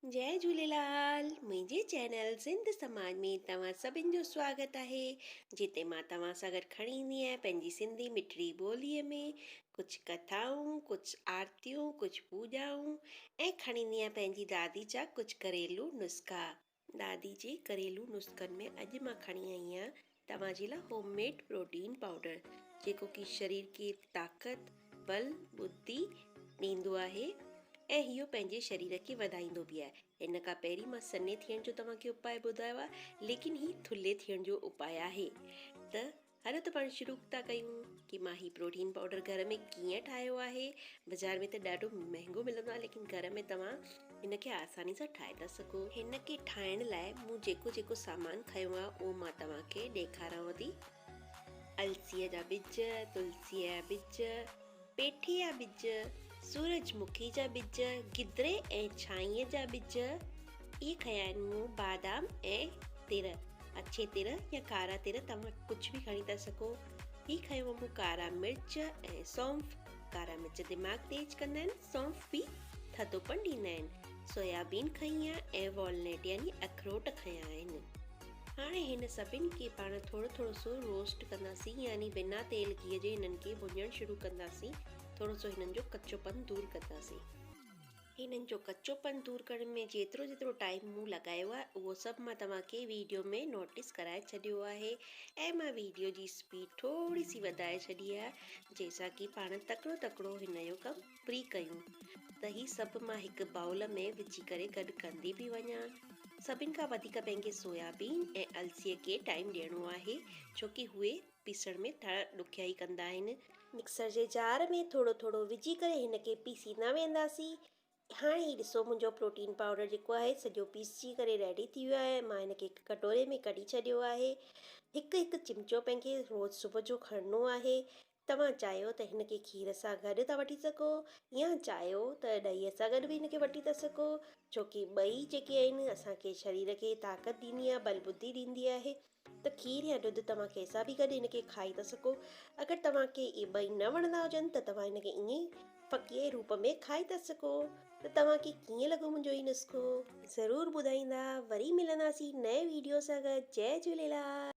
जय झूलेलाल। मुंहिंजे चैनल सिंध समाज में तव्हां सभिनि जो स्वागत आहे, जिते मां तव्हां सां गॾु खणी ईंदी आहियां पंहिंजी सिंधी मिठड़ी ॿोलीअ में कुझु कथाऊं, कुझु आरतियूं, कुझु पूॼाऊं ऐं खणी ईंदी आहियां पंहिंजी दादी जा कुझु घरेलू नुस्ख़ा। दादी जे घरेलू नुस्ख़नि में अॼु मां खणी आई आहियां तव्हांजे लाइ होममेड प्रोटीन पाउडर, जेको कि शरीर खे ताक़त, बल, बुद्धि ॾींदो आहे ऐं इहो पंहिंजे शरीर खे वधाईंदो बि आहे। हिन खां पहिरीं मां सन्हे थियण जो तव्हांखे उपाय ॿुधायो आहे, लेकिन हीउ थुल्हे थियण जो उपाय आहे। त हलो त पाण शुरू था कयूं कि मां हीउ प्रोटीन पाउडर घर में कीअं ठाहियो आहे। बाज़ार में त ॾाढो महांगो मिलंदो आहे, लेकिन घर में तव्हां हिन खे आसानी सां ठाहे था सघो। हिन खे ठाहिण लाइ मूं जेको जेको सामान खयो आहे उहो मां तव्हांखे ॾेखारांव थी। अलसीअ जा ॿिज, तुलसीअ जा ॿिज, पेठीअ जा ॿिज, सूरजमुखी जा ॿिज, गिदरे ऐं छाईअ जा ॿिज, इहे खया आहिनि मूं बादाम ऐं तिर, अछे तिर या कारा तिर, तव्हां कुझु बि खणी था सघो। ही खयो मूं कारा मिर्च ऐं सौंफ। कारा मिर्च दिमाग़ तेज कंदा आहिनि, सौंफ बि थधोपन ॾींदा आहिनि। सोयाबीन खई आहे ऐं वॉलनट यानी अखरोट खया आहिनि। हाणे हिन सभिनि खे पाण थोरो थोरो सो रोस्ट कंदासीं, यानी बिना तेल घीअ जे हिननि खे भुञणु शुरू कंदासीं। थोरो सो हिननि जो कचोपन दूर कंदासीं। हिननि जो कचोपन दूर करण में जेतिरो जेतिरो टाइम मूं लॻायो आहे उहो सभु मां तव्हांखे वीडियो में नोटिस कराए छॾियो आहे, ऐं मां वीडियो जी स्पीड थोरी सी वधाए छॾी आहे, जंहिंसां कि पाण तकिड़ो तकिड़ो हिन जो कमु फ्री कयूं। त ही सभु मां हिकु बाउल में विझी करे गॾु कंदी बि वञा। सभिनि खां वधीक पंहिंखे सोयाबीन ऐं अलसीअ खे टाइम ॾियणो आहे, छो कि उहे पीसण में ॾुखियाई कंदा आहिनि। मिक्सर जे जार में थोरो थोरो विझी करे हिन खे पीसींदा वेंदासीं। हाणे ही ॾिसो, मुंहिंजो प्रोटीन पाउडर जेको आहे सॼो पीसी करे रेडी थी वियो आहे। मां हिन खे हिकु कटोरे में कढी छॾियो आहे। हिकु हिकु चिमिचो पंहिंखे रोज़ु सुबुह जो खणणो आहे। तव्हां चाहियो त हिन खे खीर सां गॾु था वठी सघो, या चाहियो त ॾहीअ सां गॾु बि हिन खे वठी था सघो, छो कि ॿई जेके आहिनि असांखे शरीर खे ताक़त ॾींदी आहे, बल बुद्धि ॾींदी आहे। त खीर या ॾुध तव्हां कंहिंसां बि गॾु हिन खे खाई था सघो। अगरि तव्हांखे इहे ॿई न वणंदा हुजनि त तव्हां हिन खे ईअं ई फकीअ रूप में खाई था सघो। त तव्हांखे कीअं लॻो मुंहिंजो ही नुस्ख़ो, ज़रूरु ॿुधाईंदा। वरी मिलंदासीं नए वीडियो सां गॾु। जय झूलेलाल।